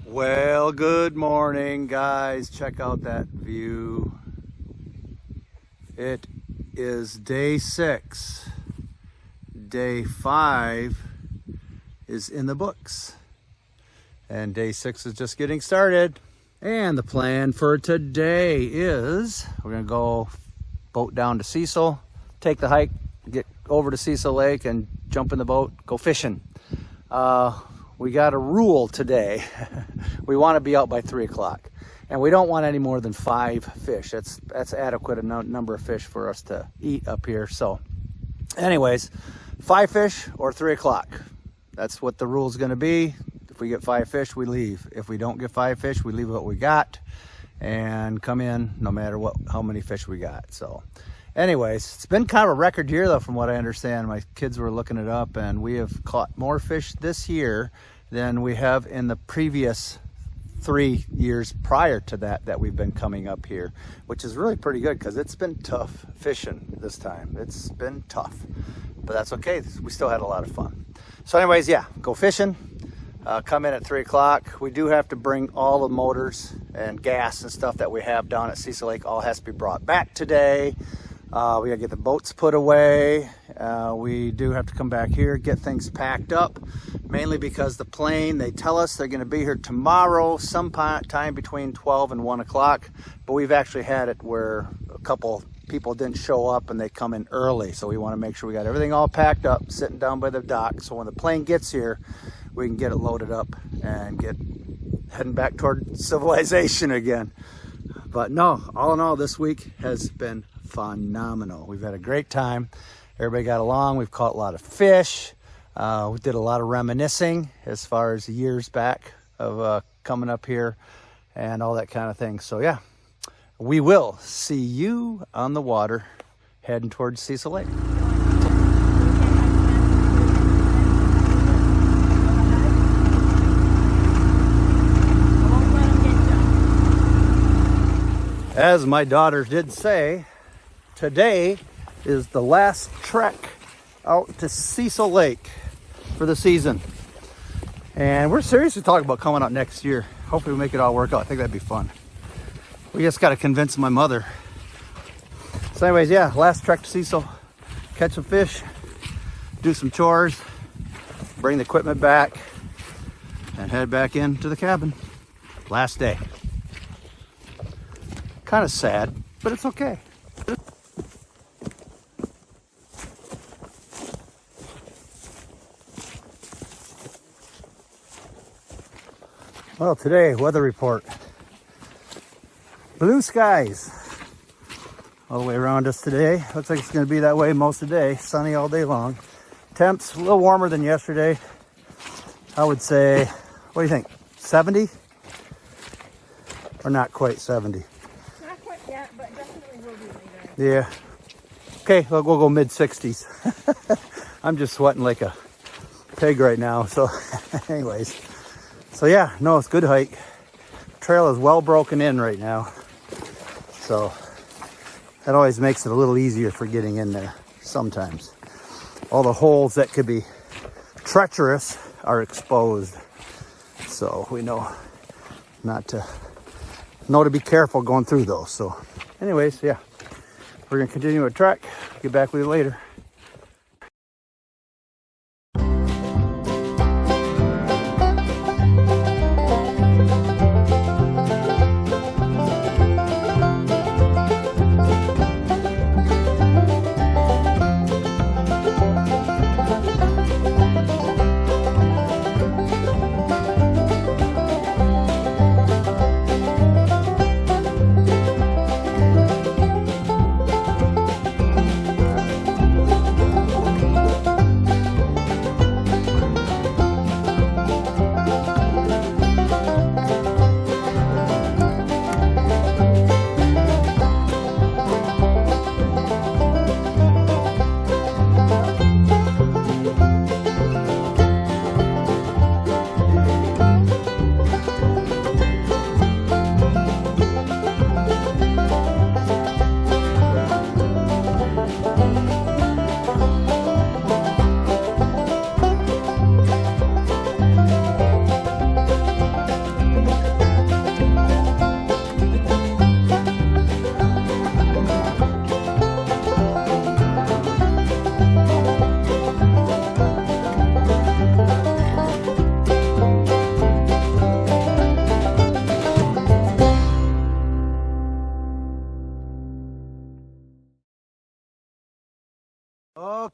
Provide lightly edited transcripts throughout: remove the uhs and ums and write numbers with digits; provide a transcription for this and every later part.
Well, good morning, guys. Check out that view. It is day 6. Day 5 is in the books. And day 6 is just getting started. And the plan for today is we're going to go boat down to Cecil, take the hike, get over to Sollas Lake and jump in the boat, go fishing. We got a rule today. We want to be out by 3 o'clock, and we don't want any more than 5 fish. That's adequate number of fish for us to eat up here. So anyways, 5 fish or 3 o'clock. That's what the rule is going to be. If we get 5 fish, we leave. If we don't get 5 fish, we leave what we got and come in no matter how many fish we got. So anyways, it's been kind of a record year though, from what I understand. My kids were looking it up, and we have caught more fish this year than we have in the previous 3 years prior to that we've been coming up here, which is really pretty good because it's been tough fishing this time. It's been tough, but that's okay. We still had a lot of fun. So anyways, yeah, go fishing. Come in at 3 o'clock. We do have to bring all the motors and gas and stuff that we have down at Sollas Lake. All has to be brought back today. We gotta get the boats put away. We do have to come back here, get things packed up, mainly because the plane, they tell us they're gonna be here tomorrow, sometime between 12 and 1 o'clock. But we've actually had it where a couple people didn't show up and they come in early. So we wanna make sure we got everything all packed up, sitting down by the dock. So when the plane gets here, we can get it loaded up and get heading back toward civilization again. But no, all in all, this week has been phenomenal. We've had a great time. Everybody got along. We've caught a lot of fish. We did a lot of reminiscing as far as years back of coming up here and all that kind of thing. So yeah, we will see you on the water heading towards Sollas Lake. As my daughter did say, today is the last trek out to Sollas Lake for the season. And we're seriously talking about coming out next year. Hopefully we make it all work out. I think that'd be fun. We just got to convince my mother. So anyways, yeah, last trek to Cecil. Catch some fish, do some chores, bring the equipment back, and head back into the cabin. Last day. Kind of sad, but it's okay. Well, today, weather report. Blue skies all the way around us today. Looks like it's going to be that way most of the day. Sunny all day long. Temps a little warmer than yesterday. I would say, what do you think, 70? Or not quite 70? Not quite yet, but definitely will be later. Yeah. Okay, we'll go mid-60s. I'm just sweating like a pig right now. So anyways. So yeah, no, it's a good hike. Trail is well broken in right now. So that always makes it a little easier for getting in there sometimes. All the holes that could be treacherous are exposed. So we know to be careful going through those. So anyways, yeah, we're gonna continue our trek. Get back with you later.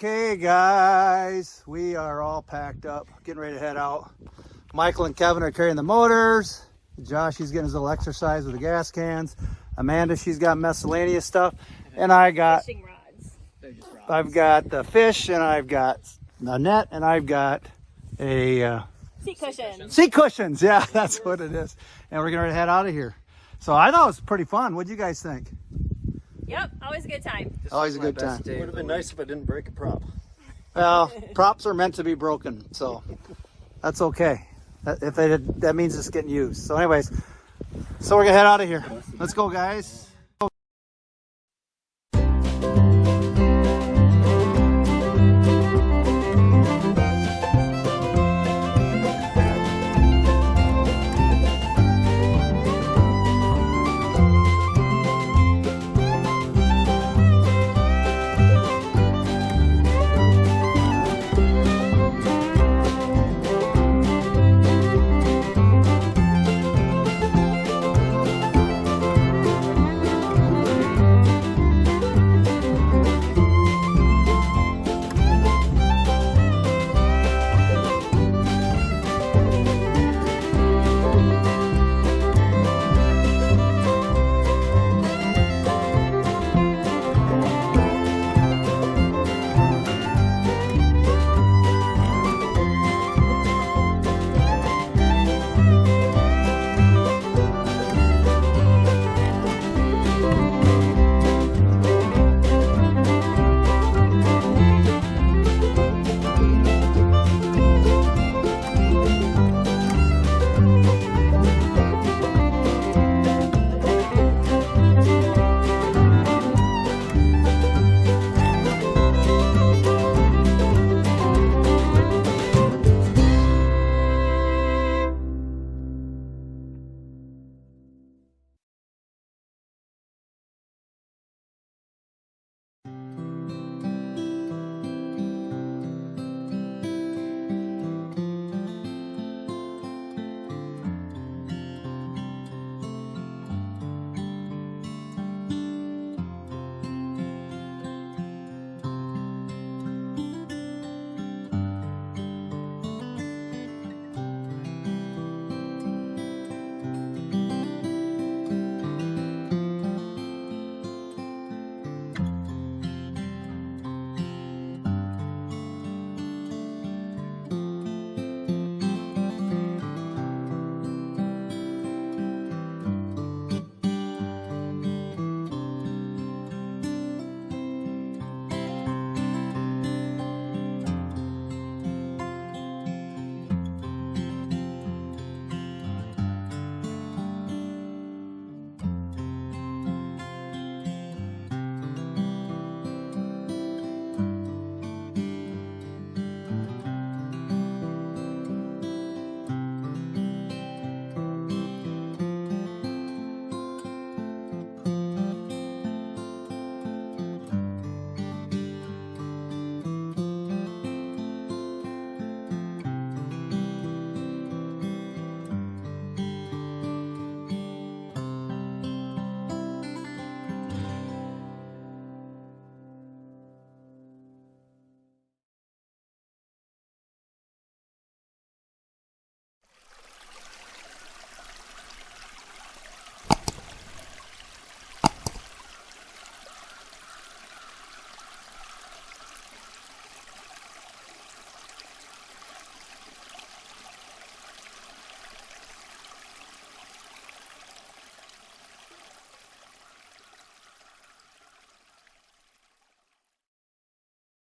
Okay, guys, we are all packed up, getting ready to head out. Michael and Kevin are carrying the motors. Josh, he's getting his little exercise with the gas cans. Amanda, she's got miscellaneous stuff. And I got, Fishing rods. I've got the fish, and I've got the net, and I've got a Seat cushions. seat cushions. Yeah, that's what it is. And we're getting ready to head out of here. So I thought it was pretty fun. What do you guys think? Yep, always a good time. Always a good time. It would have been nice if I didn't break a prop. Well, props are meant to be broken, so that's okay. If they did, that means it's getting used. So anyways, so we're gonna head out of here. Let's go, guys.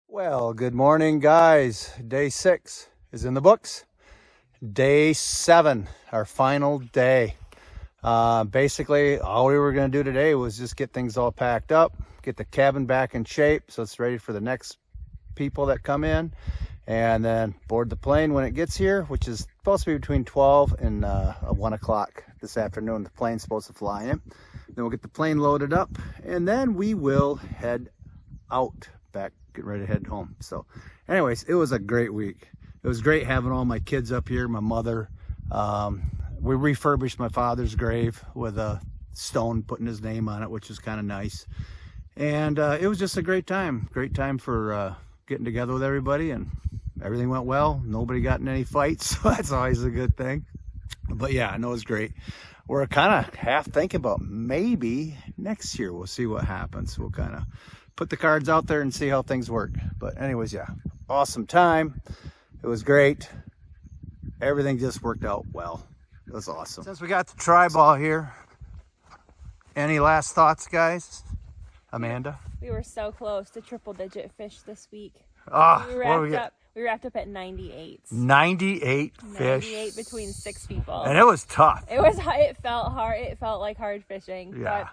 Well, good morning, guys. Day 6 is in the books. Day 7, our final day. Basically, all we were going to do today was just get things all packed up, get the cabin back in shape so it's ready for the next people that come in, and then board the plane when it gets here, which is supposed to be between 12 and 1 o'clock this afternoon. The plane's supposed to fly in. Then we'll get the plane loaded up, and then we will head out back, get ready to head home. So anyways, it was a great week. It was great having all my kids up here, my mother. We refurbished my father's grave with a stone putting his name on it, which is kind of nice. And it was just a great time for getting together with everybody, and everything went well. Nobody got in any fights, so that's always a good thing. But yeah, I know it was great. We're kind of half thinking about maybe next year we'll see what happens. We'll kind of put the cards out there and see how things work. But anyways, yeah, awesome time. It was great. Everything just worked out well. It was awesome. Since we got the tri-ball here, any last thoughts, guys? Amanda? We were so close to triple-digit fish this week. Ah, We wrapped up at 98. 98 fish. 98 between 6 people. And it was tough. It felt hard. It felt like hard fishing. Yeah.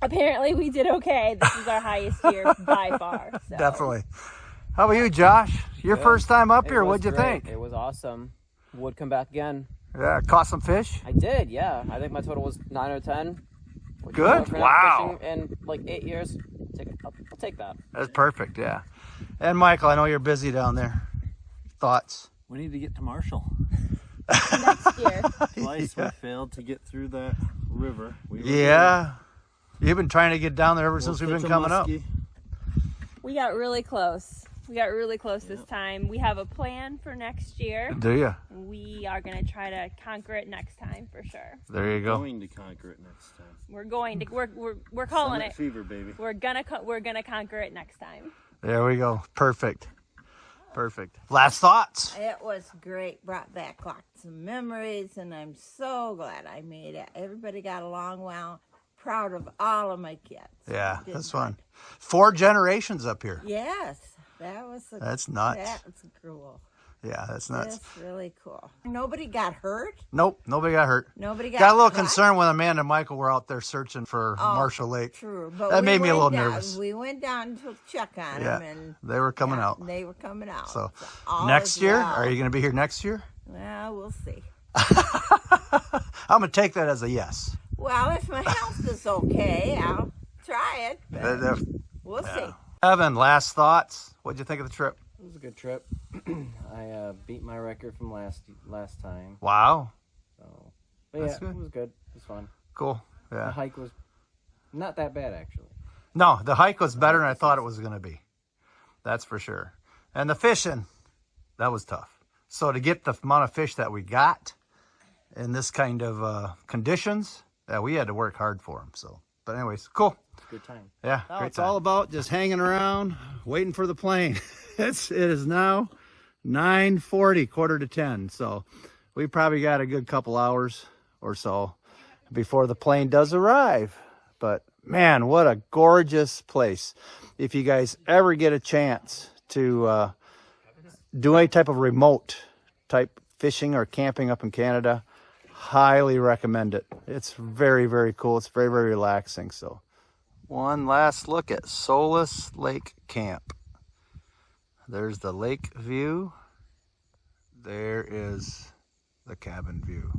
But apparently we did okay. This is our highest year by far. So. Definitely. How about you, Josh? Your first time up here. What'd you think? It was awesome. Would come back again. Yeah, caught some fish? I did, yeah. I think my total was 9 or 10. Which Good. for not Wow. fishing in like 8 years. I'll take that. That's perfect, yeah. And Michael, I know you're busy down there. Thoughts? We need to get to Marshall. Next year. Twice we failed to get through that river. We were Yeah. You've been trying to get down there ever since we've been coming up. We got really close. This time. We have a plan for next year. Do you? We are going to try to conquer it next time for sure. There you go. Going to conquer it next time. We're calling Summit it. fever, baby. We're gonna conquer it next time. There we go. Perfect. Perfect. Last thoughts? It was great. Brought back lots of memories, and I'm so glad I made it. Everybody got along well. Proud of all of my kids. Yeah, Did that's good. fun. 4 generations up here. Yes, That's nuts. That's cool. Yeah, that's nuts. That's really cool. Nobody got hurt. Nope, nobody got hurt. Nobody Got a little caught. concerned when Amanda and Michael were out there searching for Marshall Lake. True, but That we made me a went little down- nervous. We went down to check on Yeah, them, and they were coming out. They were coming out. So all next is year, well. are you going to be here next year? Well, we'll see. I'm going to take that as a yes. Well, if my health is okay, I'll try it. But we'll see. Evan, last thoughts? What'd you think of the trip? It was a good trip. I beat my record from last time. Wow. So, but yeah, That's good. it was good. It was fun. Cool. The Yeah. hike was not that bad actually. No, the hike was better than I thought it was going to be. That's for sure. And the fishing, that was tough. So to get the amount of fish that we got in this kind of conditions, we had to work hard for them. So, but anyways, cool. It's a good time. Yeah, Now great it's time. all about just hanging around, waiting for the plane. It is now 9:40, quarter to 10. So we probably got a good couple hours or so before the plane does arrive. But man, what a gorgeous place. If you guys ever get a chance to do any type of remote type fishing or camping up in Canada, highly recommend it. It's very, very cool. It's very, very relaxing. So one last look at Sollas Lake Camp. There's the lake view. There is the cabin view.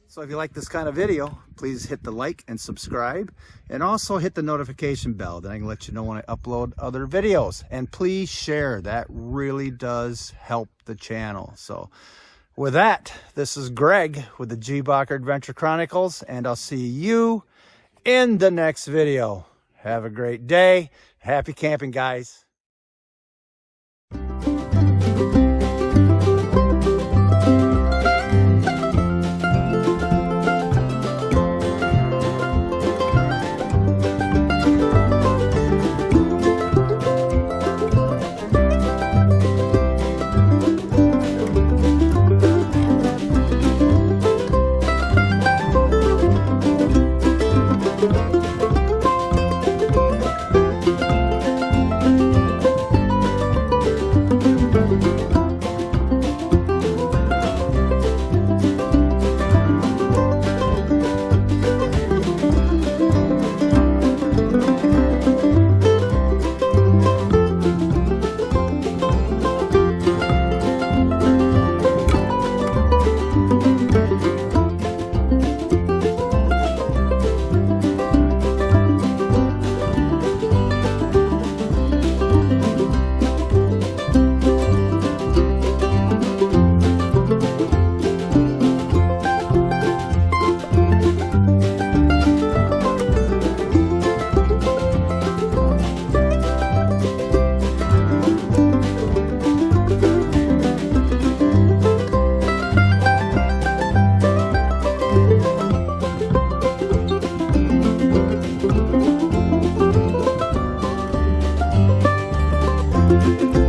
So if you like this kind of video, please hit the like and subscribe, and also hit the notification bell. Then I can let you know when I upload other videos. And please share. That really does help the channel. So with that, this is Greg with the G. Bacher Adventure Chronicles, and I'll see you in the next video. Have a great day. Happy camping, guys. Thank you. Bye.